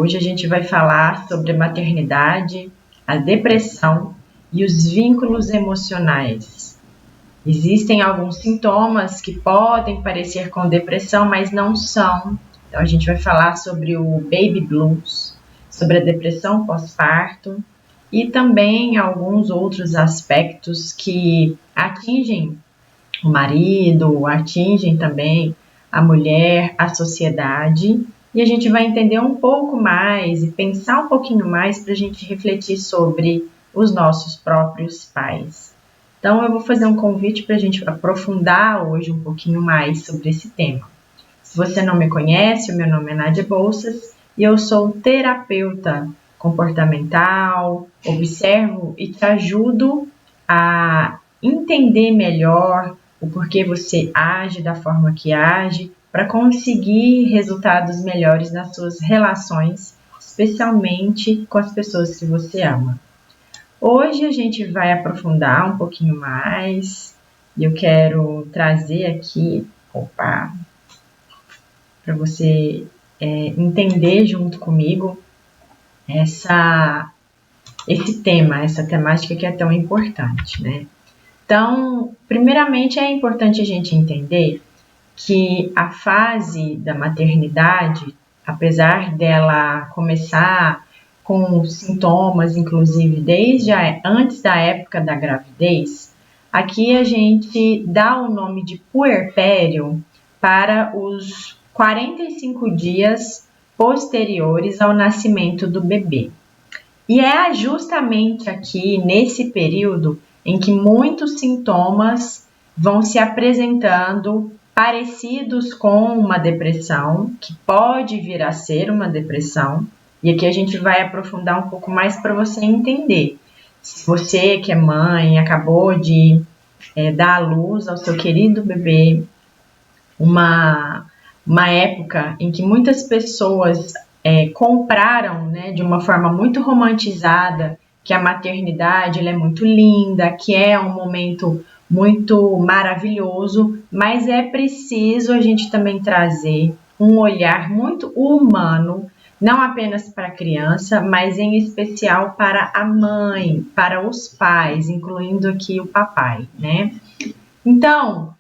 Hoje a gente vai falar sobre a maternidade, a depressão e os vínculos emocionais. Existem alguns sintomas que podem parecer com depressão, mas não são. Então a gente vai falar sobre o baby blues, sobre a depressão pós-parto e também alguns outros aspectos que atingem o marido, atingem também a mulher, a sociedade. E a gente vai entender um pouco mais e pensar um pouquinho mais para a gente refletir sobre os nossos próprios pais. Então, eu vou fazer um convite para a gente aprofundar hoje um pouquinho mais sobre esse tema. Se você não me conhece, o meu nome é Nádia Bolsas e eu sou terapeuta comportamental, observo e te ajudo a entender melhor o porquê você age da forma que age, para conseguir resultados melhores nas suas relações, especialmente com as pessoas que você ama. Hoje a gente vai aprofundar um pouquinho mais e eu quero trazer aqui, para você entender junto comigo esse tema, essa temática que é tão importante, né? Então, primeiramente é importante a gente entender que a fase da maternidade, apesar dela começar com sintomas, inclusive desde antes da época da gravidez, aqui a gente dá o nome de puerpério para os 45 dias posteriores ao nascimento do bebê. E é justamente aqui, nesse período, em que muitos sintomas vão se apresentando parecidos com uma depressão, que pode vir a ser uma depressão. E aqui a gente vai aprofundar um pouco mais para você entender. Se você que é mãe, acabou de dar à luz ao seu querido bebê, uma época em que muitas pessoas compraram, né, de uma forma muito romantizada, que a maternidade ela é muito linda, que é um momento muito maravilhoso, mas é preciso a gente também trazer um olhar muito humano, não apenas para a criança, mas em especial para a mãe, para os pais, incluindo aqui o papai, né? Então,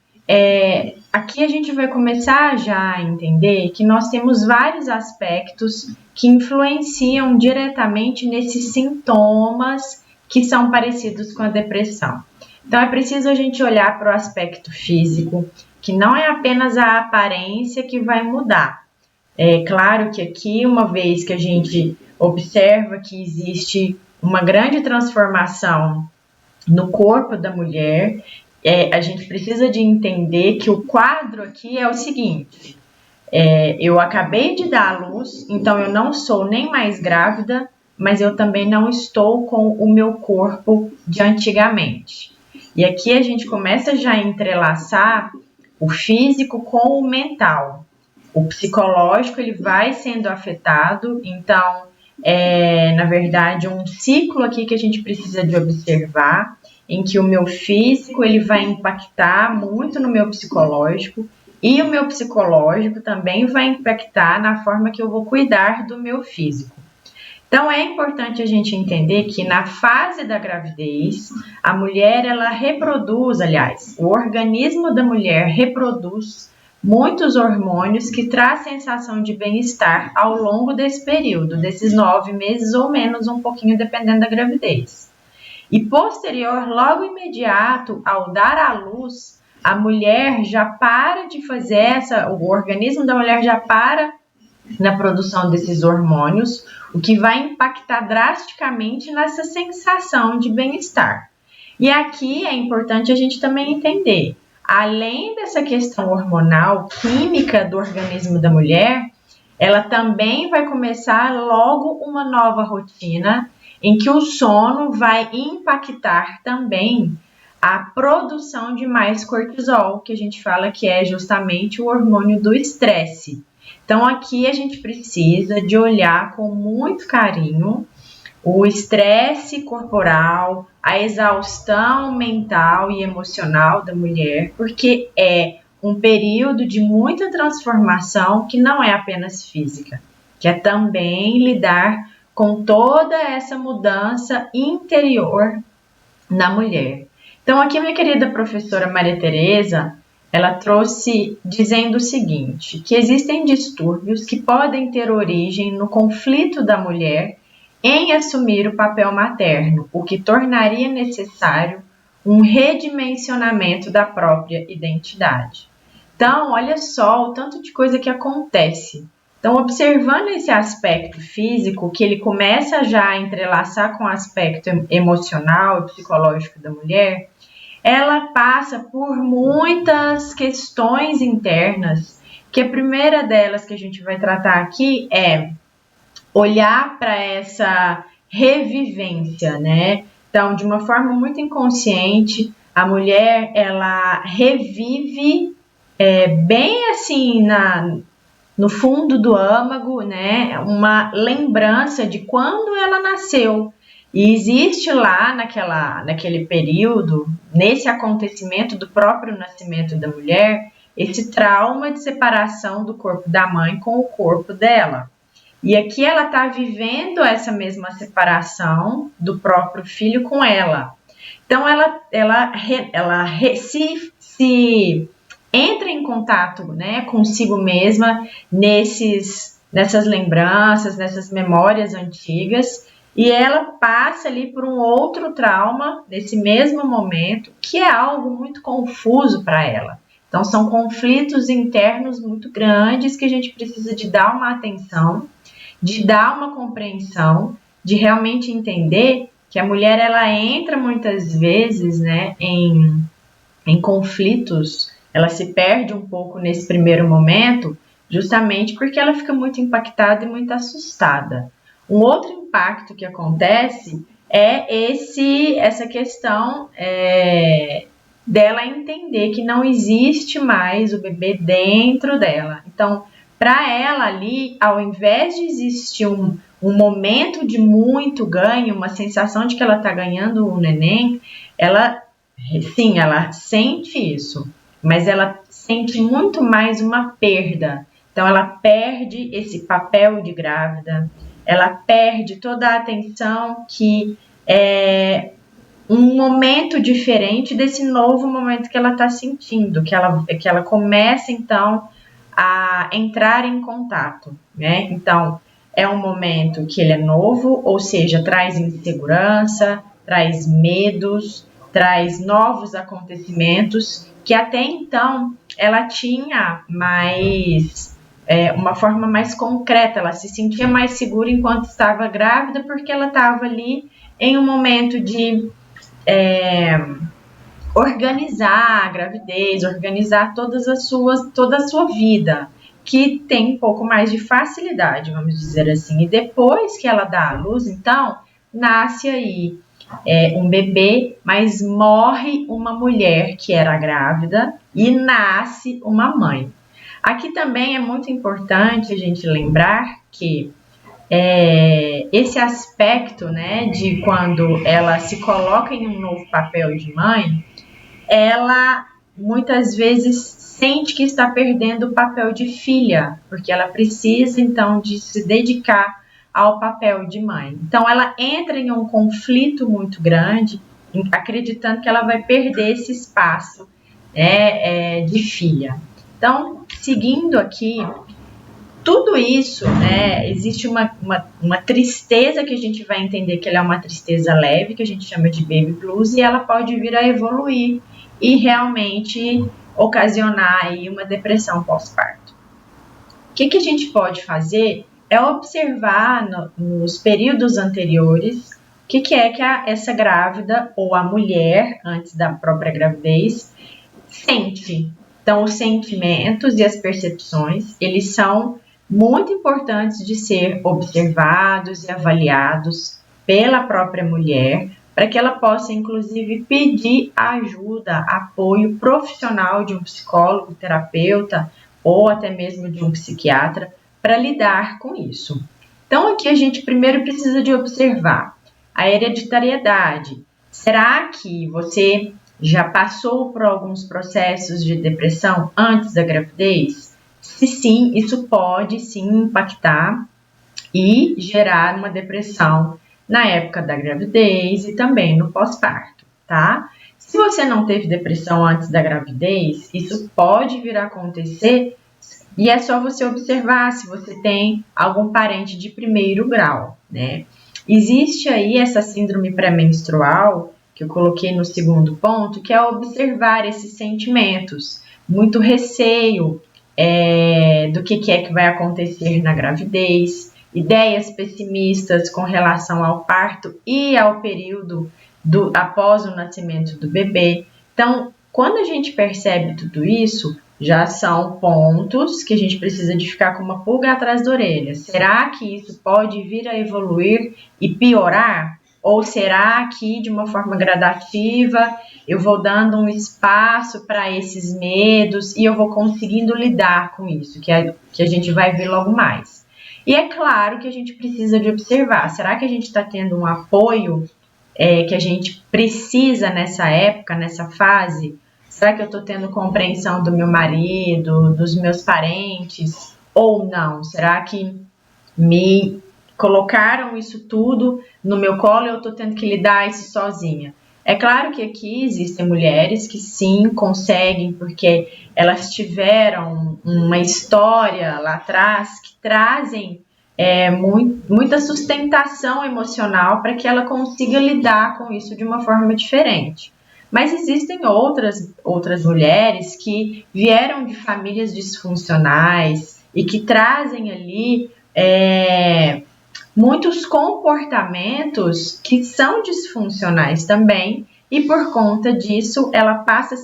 aqui a gente vai começar já a entender que nós temos vários aspectos que influenciam diretamente nesses sintomas que são parecidos com a depressão. Então, é preciso a gente olhar para o aspecto físico, que não é apenas a aparência que vai mudar. É claro que aqui, uma vez que a gente observa que existe uma grande transformação no corpo da mulher, a gente precisa de entender que o quadro aqui é o seguinte: eu acabei de dar à luz, então eu não sou nem mais grávida, mas eu também não estou com o meu corpo de antigamente. E aqui a gente começa já a entrelaçar o físico com o mental. O psicológico ele vai sendo afetado, então na verdade um ciclo aqui que a gente precisa de observar, em que o meu físico ele vai impactar muito no meu psicológico e o meu psicológico também vai impactar na forma que eu vou cuidar do meu físico. Então é importante a gente entender que na fase da gravidez, a mulher ela reproduz, aliás, o organismo da mulher reproduz muitos hormônios que traz sensação de bem-estar ao longo desse período, desses 9 meses ou menos um pouquinho, dependendo da gravidez. E posterior, logo imediato, ao dar à luz, a mulher já para de fazer o organismo da mulher já para na produção desses hormônios, o que vai impactar drasticamente nessa sensação de bem-estar. E aqui é importante a gente também entender, além dessa questão hormonal, química do organismo da mulher, ela também vai começar logo uma nova rotina em que o sono vai impactar também a produção de mais cortisol, que a gente fala que é justamente o hormônio do estresse. Então, aqui a gente precisa de olhar com muito carinho o estresse corporal, a exaustão mental e emocional da mulher, porque é um período de muita transformação que não é apenas física. que é também lidar com toda essa mudança interior na mulher. Então, aqui minha querida professora Maria Tereza, ela trouxe dizendo o seguinte, que existem distúrbios que podem ter origem no conflito da mulher em assumir o papel materno, o que tornaria necessário um redimensionamento da própria identidade. Então, olha só o tanto de coisa que acontece. Então, observando esse aspecto físico, que ele começa já a entrelaçar com o aspecto emocional e psicológico da mulher, ela passa por muitas questões internas, que a primeira delas que a gente vai tratar aqui é olhar para essa revivência, né? Então, de uma forma muito inconsciente, a mulher, ela revive bem assim no fundo do âmago, né, uma lembrança de quando ela nasceu. E existe lá naquele período, nesse acontecimento do próprio nascimento da mulher, esse trauma de separação do corpo da mãe com o corpo dela. E aqui ela está vivendo essa mesma separação do próprio filho com ela. Então ela se entra em contato, né, consigo mesma nessas lembranças, nessas memórias antigas, e ela passa ali por um outro trauma nesse mesmo momento, que é algo muito confuso para ela. Então são conflitos internos muito grandes que a gente precisa de dar uma atenção, de dar uma compreensão, de realmente entender que a mulher ela entra muitas vezes, né, em conflitos. Ela se perde um pouco nesse primeiro momento, justamente porque ela fica muito impactada e muito assustada. Um outro impacto que acontece é essa questão dela entender que não existe mais o bebê dentro dela. Então, para ela ali, ao invés de existir um momento de muito ganho, uma sensação de que ela está ganhando o neném, ela sente isso, mas ela sente muito mais uma perda. Então, ela perde esse papel de grávida, ela perde toda a atenção que é um momento diferente desse novo momento que ela está sentindo, que ela começa, então, a entrar em contato, né? Então, é um momento que ele é novo, ou seja, traz insegurança, traz medos, traz novos acontecimentos que até então ela tinha mais uma forma mais concreta, ela se sentia mais segura enquanto estava grávida, porque ela estava ali em um momento de organizar a gravidez, organizar toda a sua vida, que tem um pouco mais de facilidade, vamos dizer assim. E depois que ela dá à luz, então, nasce aí um bebê, mas morre uma mulher que era grávida e nasce uma mãe. Aqui também é muito importante a gente lembrar que esse aspecto, né, de quando ela se coloca em um novo papel de mãe, ela muitas vezes sente que está perdendo o papel de filha, porque ela precisa então de se dedicar ao papel de mãe. Então ela entra em um conflito muito grande, acreditando que ela vai perder esse espaço de filha. Então, seguindo aqui, tudo isso, né, existe uma tristeza que a gente vai entender que ela é uma tristeza leve, que a gente chama de baby blues, e ela pode vir a evoluir e realmente ocasionar aí uma depressão pós-parto. O que a gente pode fazer é observar nos períodos anteriores o que é que essa grávida ou a mulher, antes da própria gravidez, sente. Então, os sentimentos e as percepções, eles são muito importantes de ser observados e avaliados pela própria mulher, para que ela possa, inclusive, pedir ajuda, apoio profissional de um psicólogo, terapeuta ou até mesmo de um psiquiatra para lidar com isso. Então, aqui a gente primeiro precisa de observar a hereditariedade. Será que você já passou por alguns processos de depressão antes da gravidez? Se sim, isso pode sim impactar e gerar uma depressão na época da gravidez e também no pós-parto, tá? Se você não teve depressão antes da gravidez, isso pode vir a acontecer e é só você observar se você tem algum parente de primeiro grau, né? Existe aí essa síndrome pré-menstrual, que eu coloquei no segundo ponto, que é observar esses sentimentos, muito receio do que é que vai acontecer na gravidez, ideias pessimistas com relação ao parto e ao período após o nascimento do bebê. Então, quando a gente percebe tudo isso, já são pontos que a gente precisa de ficar com uma pulga atrás da orelha. Será que isso pode vir a evoluir e piorar? Ou será que, de uma forma gradativa, eu vou dando um espaço para esses medos e eu vou conseguindo lidar com isso, que a gente vai ver logo mais. E é claro que a gente precisa de observar, será que a gente está tendo um apoio que a gente precisa nessa época, nessa fase? Será que eu estou tendo compreensão do meu marido, dos meus parentes ou não? Será que me colocaram isso tudo no meu colo e eu estou tendo que lidar isso sozinha? É claro que aqui existem mulheres que sim conseguem, porque elas tiveram uma história lá atrás que trazem muita sustentação emocional para que ela consiga lidar com isso de uma forma diferente. Mas existem outras mulheres que vieram de famílias disfuncionais e que trazem ali muitos comportamentos que são disfuncionais também, e por conta disso ela passa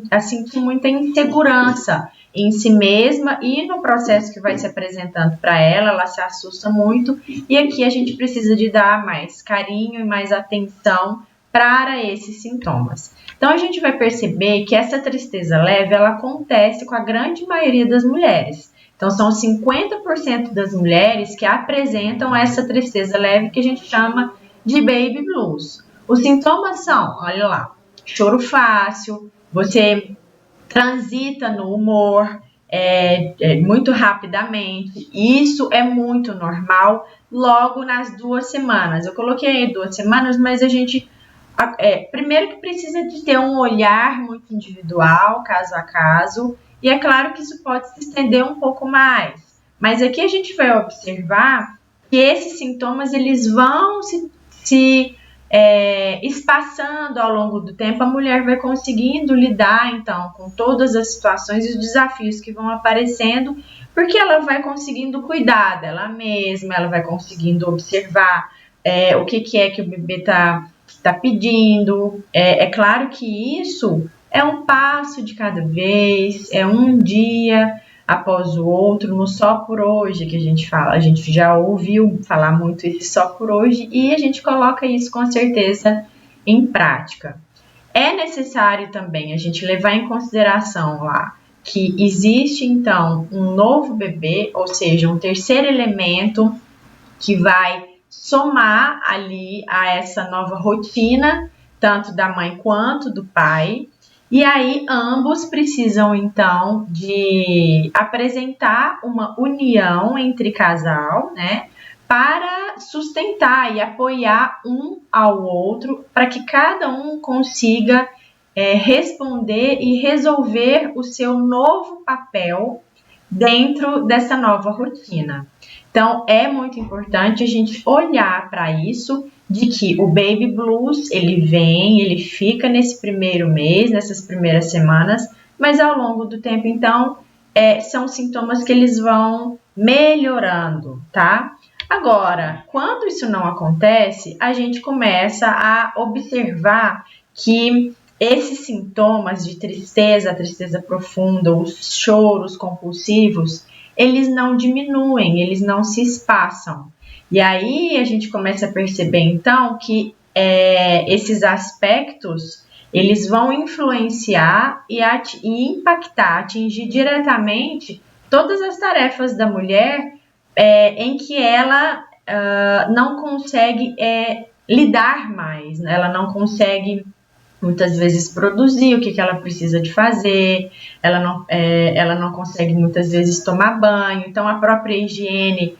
a sentir muita insegurança em si mesma e no processo que vai se apresentando para ela se assusta muito, e aqui a gente precisa de dar mais carinho e mais atenção para esses sintomas. Então a gente vai perceber que essa tristeza leve ela acontece com a grande maioria das mulheres. Então, são 50% das mulheres que apresentam essa tristeza leve que a gente chama de baby blues. Os sintomas são, olha lá, choro fácil, você transita no humor muito rapidamente. Isso é muito normal logo nas 2 semanas. Eu coloquei aí 2 semanas, mas a gente... primeiro que precisa de ter um olhar muito individual, caso a caso, e é claro que isso pode se estender um pouco mais, mas aqui a gente vai observar que esses sintomas eles vão se espaçando ao longo do tempo, a mulher vai conseguindo lidar então com todas as situações e os desafios que vão aparecendo, porque ela vai conseguindo cuidar dela mesma, ela vai conseguindo observar o que é que o bebê está pedindo. É claro que isso é um passo de cada vez, é um dia após o outro, no só por hoje que a gente fala. A gente já ouviu falar muito esse só por hoje e a gente coloca isso com certeza em prática. É necessário também a gente levar em consideração lá que existe então um novo bebê, ou seja, um terceiro elemento que vai somar ali a essa nova rotina, tanto da mãe quanto do pai. E aí, ambos precisam, então, de apresentar uma união entre casal, né? Para sustentar e apoiar um ao outro, para que cada um consiga responder e resolver o seu novo papel dentro dessa nova rotina. Então, é muito importante a gente olhar para isso, de que o baby blues, ele fica nesse primeiro mês, nessas primeiras semanas, mas ao longo do tempo, então, são sintomas que eles vão melhorando, tá? Agora, quando isso não acontece, a gente começa a observar que esses sintomas de tristeza, tristeza profunda, os choros compulsivos, eles não diminuem, eles não se espaçam. E aí a gente começa a perceber, então, que esses aspectos, eles vão influenciar e impactar, atingir diretamente todas as tarefas da mulher em que ela não consegue lidar mais, né? Ela não consegue muitas vezes produzir o que ela precisa de fazer, ela não consegue muitas vezes tomar banho, então a própria higiene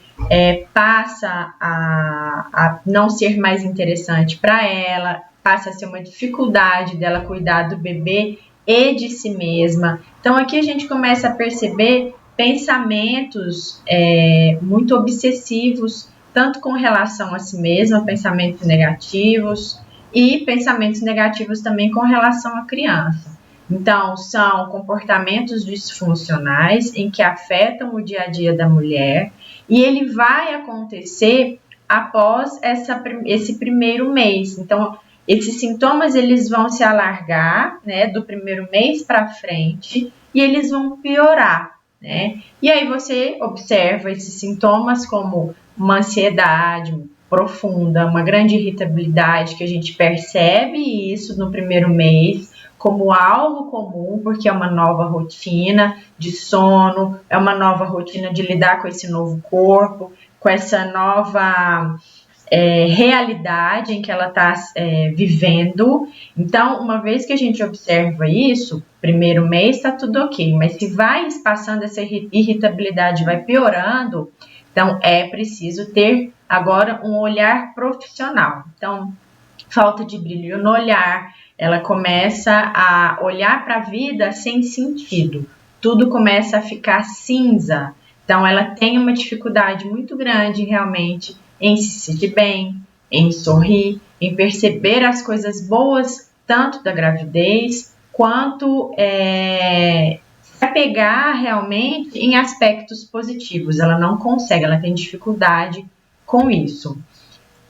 passa a não ser mais interessante para ela, passa a ser uma dificuldade dela cuidar do bebê e de si mesma. Então aqui a gente começa a perceber pensamentos muito obsessivos, tanto com relação a si mesma, pensamentos negativos, e pensamentos negativos também com relação à criança. Então, são comportamentos disfuncionais em que afetam o dia a dia da mulher e ele vai acontecer após esse primeiro mês. Então, esses sintomas eles vão se alargar, né, do primeiro mês para frente e eles vão piorar, né? E aí você observa esses sintomas como uma ansiedade profunda, uma grande irritabilidade que a gente percebe isso no primeiro mês como algo comum, porque é uma nova rotina de sono, é uma nova rotina de lidar com esse novo corpo, com essa nova realidade em que ela está vivendo. Então, uma vez que a gente observa isso, primeiro mês está tudo ok, mas se vai passando essa irritabilidade, vai piorando, então é preciso ter agora um olhar profissional. Então, falta de brilho no olhar, ela começa a olhar para a vida sem sentido, tudo começa a ficar cinza. Então, ela tem uma dificuldade muito grande realmente em se sentir bem, em sorrir, em perceber as coisas boas, tanto da gravidez, quanto se apegar realmente em aspectos positivos. Ela não consegue, ela tem dificuldade com isso.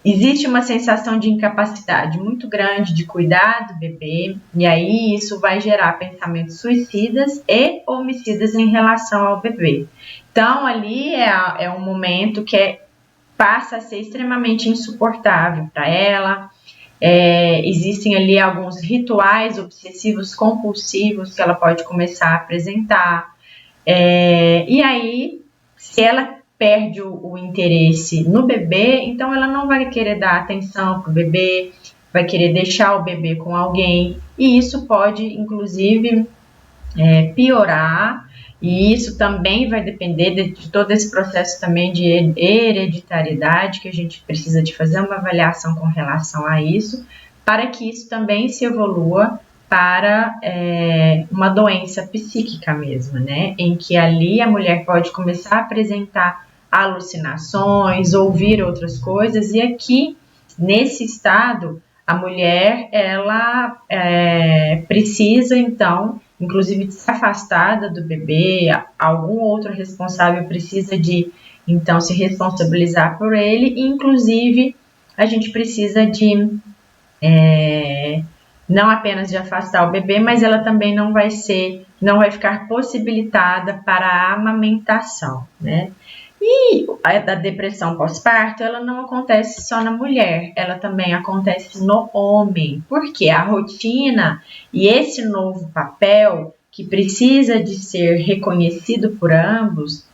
Existe uma sensação de incapacidade muito grande de cuidar do bebê, e aí isso vai gerar pensamentos suicidas e homicidas em relação ao bebê. Então, ali é um momento que passa a ser extremamente insuportável para ela. Existem ali alguns rituais obsessivos compulsivos que ela pode começar a apresentar. E aí, se ela perde o interesse no bebê, então ela não vai querer dar atenção para o bebê, vai querer deixar o bebê com alguém, e isso pode, inclusive, piorar, e isso também vai depender de todo esse processo também de hereditariedade, que a gente precisa de fazer uma avaliação com relação a isso, para que isso também se evolua para uma doença psíquica mesmo, né? Em que ali a mulher pode começar a apresentar alucinações, ouvir outras coisas, e aqui, nesse estado, a mulher, ela precisa, então, inclusive de ser afastada do bebê, algum outro responsável precisa de, então, se responsabilizar por ele, e, inclusive, a gente precisa de não apenas de afastar o bebê, mas ela também não vai ficar possibilitada para a amamentação, né? E a depressão pós-parto, ela não acontece só na mulher, ela também acontece no homem, porque a rotina e esse novo papel que precisa de ser reconhecido por ambos,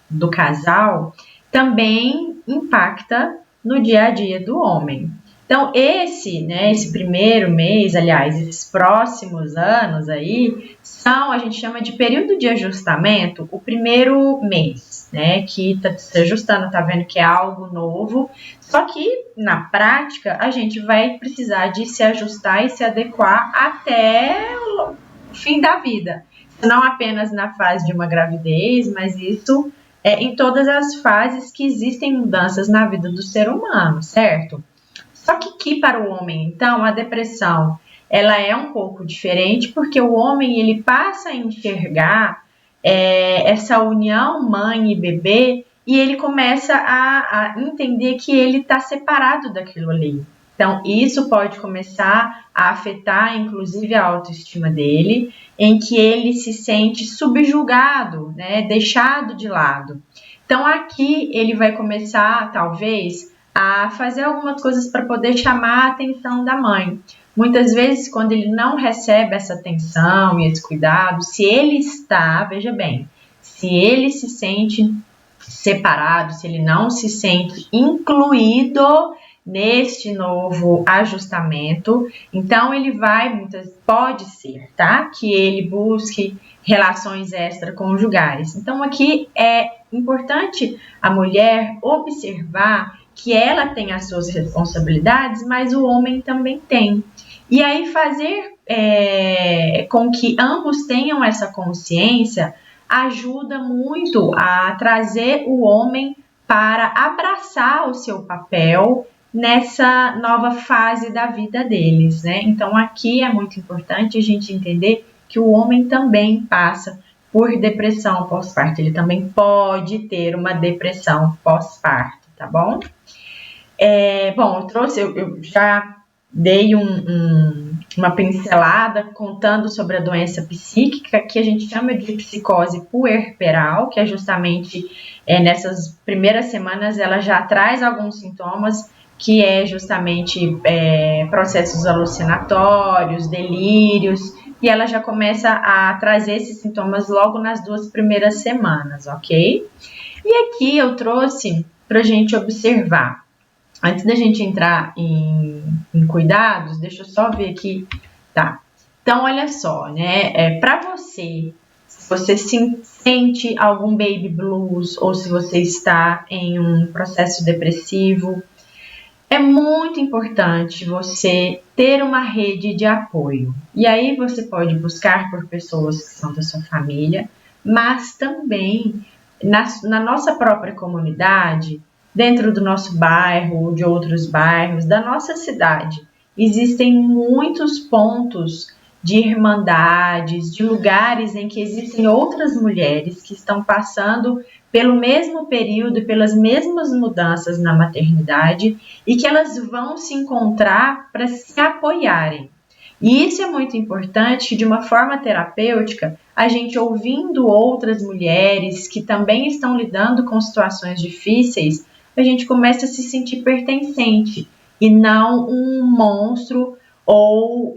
do casal, também impacta no dia a dia do homem. Então, esse primeiro mês, aliás, esses próximos anos aí, a gente chama de período de ajustamento, o primeiro mês, né, que está se ajustando, está vendo que é algo novo, só que, na prática, a gente vai precisar de se ajustar e se adequar até o fim da vida, não apenas na fase de uma gravidez, mas isso em todas as fases que existem mudanças na vida do ser humano, certo? Só que aqui para o homem, então, a depressão, ela é um pouco diferente, porque o homem, ele passa a enxergar essa união mãe e bebê, e ele começa a entender que ele está separado daquilo ali. Então, isso pode começar a afetar, inclusive, a autoestima dele, em que ele se sente subjugado, né, deixado de lado. Então, aqui ele vai começar, talvez, a fazer algumas coisas para poder chamar a atenção da mãe. Muitas vezes, quando ele não recebe essa atenção e esse cuidado, se ele está, veja bem, se ele se sente separado, se ele não se sente incluído, neste novo ajustamento. Então, ele pode ser, tá? Que ele busque relações extraconjugais. Então, aqui é importante a mulher observar que ela tem as suas responsabilidades, mas o homem também tem. E aí fazer com que ambos tenham essa consciência ajuda muito a trazer o homem para abraçar o seu papel nessa nova fase da vida deles, né? Então aqui é muito importante a gente entender que o homem também passa por depressão pós-parto, ele também pode ter uma depressão pós-parto, tá bom? Bom, eu já dei uma pincelada contando sobre a doença psíquica, que a gente chama de psicose puerperal, que é justamente nessas primeiras semanas ela já traz alguns sintomas, que é justamente processos alucinatórios, delírios, e ela já começa a trazer esses sintomas logo nas 2 primeiras semanas, ok? E aqui eu trouxe para a gente observar. Antes da gente entrar em cuidados, deixa eu só ver aqui, tá? Então, olha só, né? Para você, se você sente algum baby blues ou se você está em um processo depressivo, é muito importante você ter uma rede de apoio. E aí você pode buscar por pessoas que são da sua família, mas também na nossa própria comunidade, dentro do nosso bairro ou de outros bairros, da nossa cidade, existem muitos pontos de irmandades, de lugares em que existem outras mulheres que estão passando pelo mesmo período e pelas mesmas mudanças na maternidade e que elas vão se encontrar para se apoiarem. E isso é muito importante, de uma forma terapêutica, a gente ouvindo outras mulheres que também estão lidando com situações difíceis, a gente começa a se sentir pertencente e não um monstro ou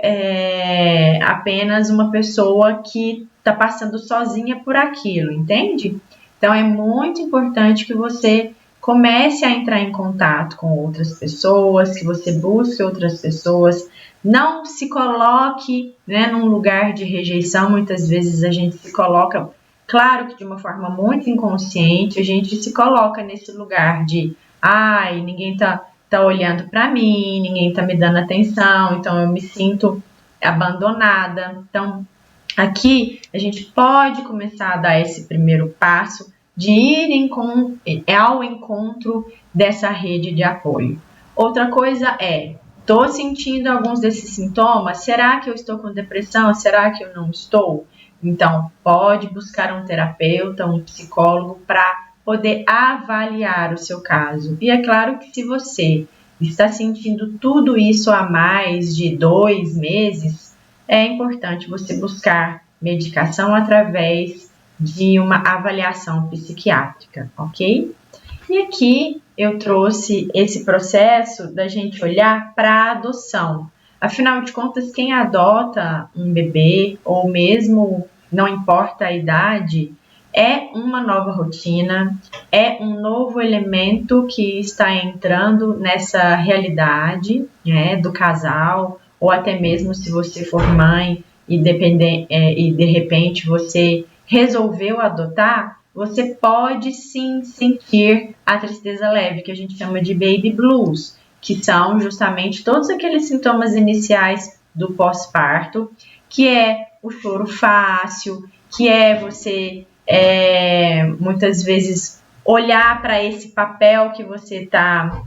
apenas uma pessoa que está passando sozinha por aquilo, entende? Então, é muito importante que você comece a entrar em contato com outras pessoas, que você busque outras pessoas, não se coloque, né, num lugar de rejeição. Muitas vezes a gente se coloca, claro que de uma forma muito inconsciente, a gente se coloca nesse lugar de ninguém tá olhando para mim, ninguém tá me dando atenção, então eu me sinto abandonada. Então, aqui a gente pode começar a dar esse primeiro passo de ir ao encontro dessa rede de apoio. Outra coisa estou sentindo alguns desses sintomas, será que eu estou com depressão? Será que eu não estou? Então, pode buscar um terapeuta, um psicólogo para poder avaliar o seu caso. E é claro que se você está sentindo tudo isso há mais de 2 meses, é importante você buscar medicação através de uma avaliação psiquiátrica, ok? E aqui eu trouxe esse processo da gente olhar para a adoção. Afinal de contas, quem adota um bebê, ou mesmo não importa a idade, é uma nova rotina, é um novo elemento que está entrando nessa realidade, né, do casal, ou até mesmo se você for mãe e de repente você resolveu adotar, você pode sim sentir a tristeza leve, que a gente chama de baby blues, que são justamente todos aqueles sintomas iniciais do pós-parto, que é o choro fácil, que é você muitas vezes olhar para esse papel que você está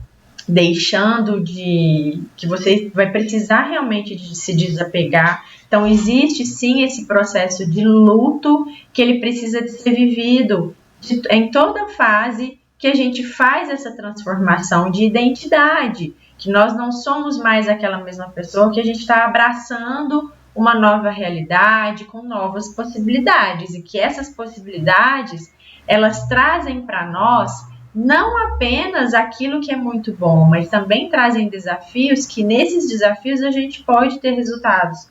deixando que você vai precisar realmente de se desapegar. Então, existe sim esse processo de luto que ele precisa de ser vivido em toda fase que a gente faz essa transformação de identidade, que nós não somos mais aquela mesma pessoa, que a gente está abraçando uma nova realidade com novas possibilidades e que essas possibilidades elas trazem para nós não apenas aquilo que é muito bom, mas também trazem desafios que nesses desafios a gente pode ter resultados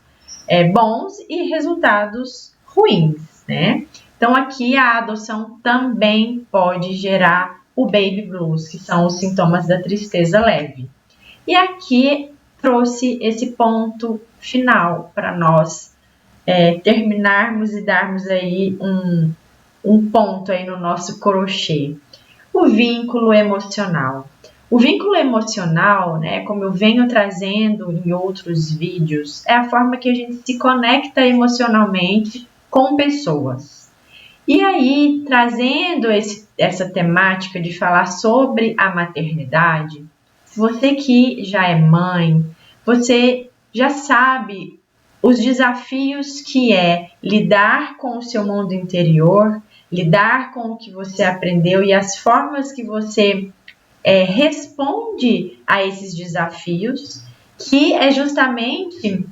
bons e resultados ruins, né? Então aqui a adoção também pode gerar o baby blues, que são os sintomas da tristeza leve. E aqui trouxe esse ponto final para nós terminarmos e darmos aí um ponto aí no nosso crochê. O vínculo emocional. O vínculo emocional, né, como eu venho trazendo em outros vídeos, é a forma que a gente se conecta emocionalmente com pessoas. E aí, trazendo essa temática de falar sobre a maternidade, você que já é mãe, você já sabe os desafios que é lidar com o seu mundo interior, lidar com o que você aprendeu e as formas que você responde a esses desafios, que é justamente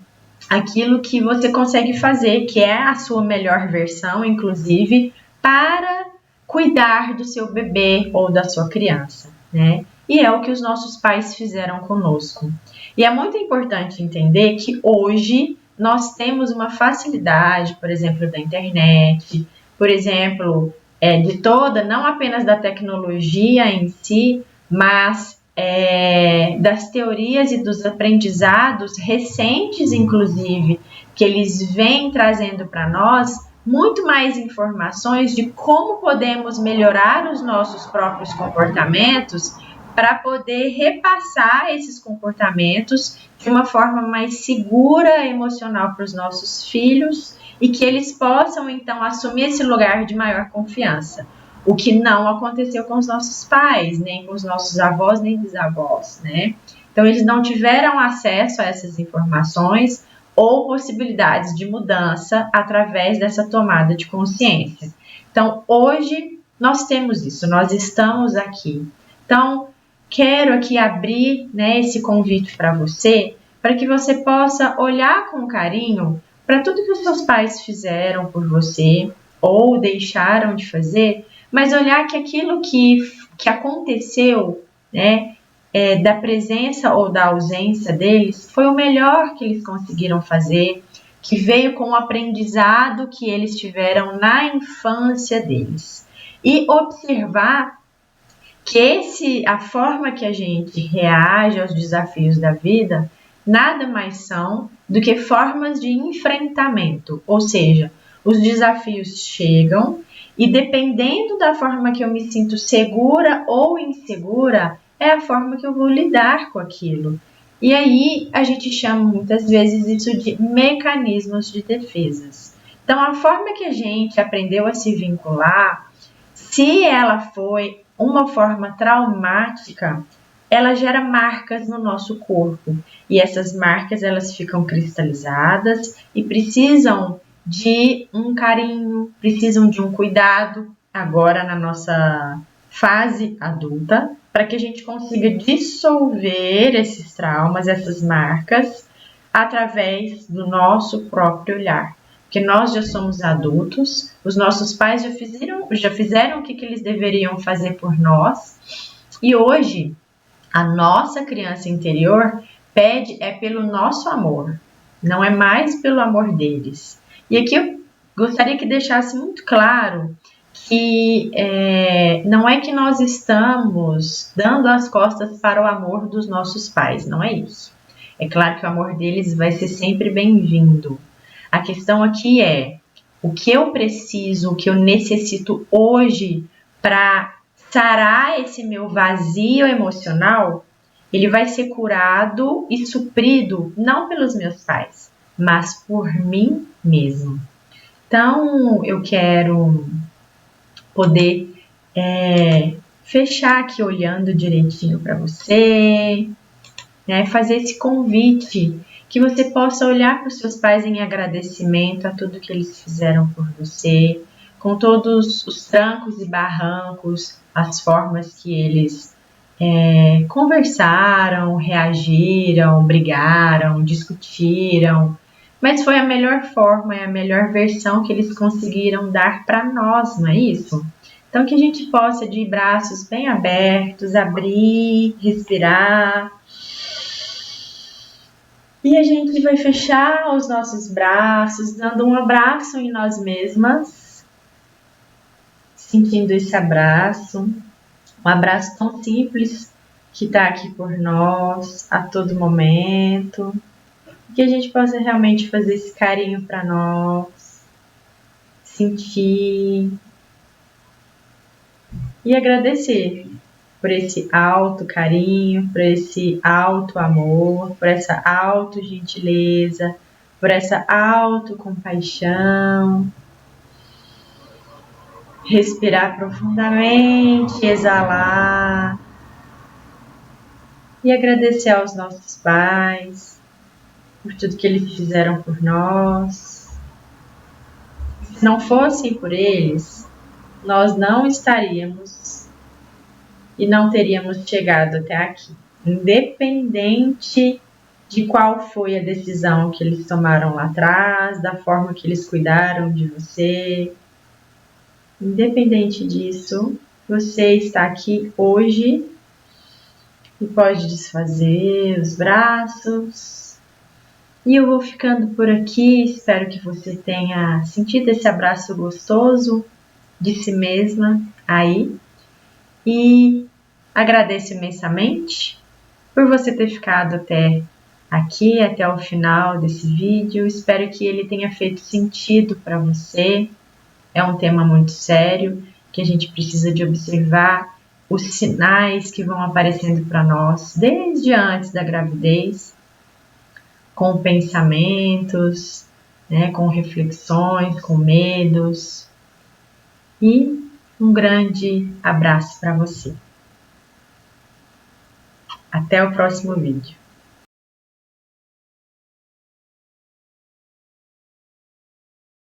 aquilo que você consegue fazer, que é a sua melhor versão, inclusive, para cuidar do seu bebê ou da sua criança, né? E é o que os nossos pais fizeram conosco. E é muito importante entender que hoje nós temos uma facilidade, por exemplo, da internet, por exemplo, de toda, não apenas da tecnologia em si, mas das teorias e dos aprendizados recentes, inclusive, que eles vêm trazendo para nós muito mais informações de como podemos melhorar os nossos próprios comportamentos para poder repassar esses comportamentos de uma forma mais segura emocional para os nossos filhos e que eles possam, então, assumir esse lugar de maior confiança. O que não aconteceu com os nossos pais, nem com os nossos avós, nem bisavós, né? Então, eles não tiveram acesso a essas informações ou possibilidades de mudança através dessa tomada de consciência. Então, hoje, nós temos isso, nós estamos aqui. Então, quero aqui abrir, né, esse convite para você, para que você possa olhar com carinho para tudo que os seus pais fizeram por você ou deixaram de fazer, mas olhar que aquilo que aconteceu, né, da presença ou da ausência deles, foi o melhor que eles conseguiram fazer, que veio com o aprendizado que eles tiveram na infância deles. E observar que a forma que a gente reage aos desafios da vida nada mais são do que formas de enfrentamento, ou seja, os desafios chegam e dependendo da forma que eu me sinto segura ou insegura, é a forma que eu vou lidar com aquilo. E aí a gente chama muitas vezes isso de mecanismos de defesas. Então, a forma que a gente aprendeu a se vincular, se ela foi uma forma traumática, ela gera marcas no nosso corpo. E essas marcas, elas ficam cristalizadas e precisam de um carinho, precisam de um cuidado agora na nossa fase adulta, para que a gente consiga dissolver esses traumas, essas marcas, através do nosso próprio olhar. Porque nós já somos adultos, os nossos pais já fizeram o que eles deveriam fazer por nós, e hoje a nossa criança interior pede pelo nosso amor, não é mais pelo amor deles. E aqui eu gostaria que deixasse muito claro que não é que nós estamos dando as costas para o amor dos nossos pais, não é isso. É claro que o amor deles vai ser sempre bem-vindo. A questão aqui é o que eu preciso, o que eu necessito hoje para sarar esse meu vazio emocional, ele vai ser curado e suprido não pelos meus pais, mas por mim mesmo. Então, eu quero poder fechar aqui olhando direitinho para você, né, fazer esse convite que você possa olhar para os seus pais em agradecimento a tudo que eles fizeram por você, com todos os trancos e barrancos, as formas que eles conversaram, reagiram, brigaram, discutiram, mas foi a melhor forma, é a melhor versão que eles conseguiram dar para nós, não é isso? Então, que a gente possa, de braços bem abertos, abrir, respirar. E a gente vai fechar os nossos braços, dando um abraço em nós mesmas, sentindo esse abraço, um abraço tão simples, que está aqui por nós a todo momento, que a gente possa realmente fazer esse carinho para nós, sentir e agradecer por esse alto carinho, por esse alto amor, por essa auto gentileza, por essa auto compaixão. Respirar profundamente, exalar e agradecer aos nossos pais por tudo que eles fizeram por nós. Se não fosse por eles, nós não estaríamos e não teríamos chegado até aqui, independente de qual foi a decisão que eles tomaram lá atrás, da forma que eles cuidaram de você. Independente disso, você está aqui hoje e pode desfazer os braços. E eu vou ficando por aqui. Espero que você tenha sentido esse abraço gostoso de si mesma aí. E agradeço imensamente por você ter ficado até aqui, até o final desse vídeo. Espero que ele tenha feito sentido para você. É um tema muito sério, que a gente precisa de observar os sinais que vão aparecendo para nós desde antes da gravidez, com pensamentos, com reflexões, com medos. E um grande abraço para você. Até o próximo vídeo.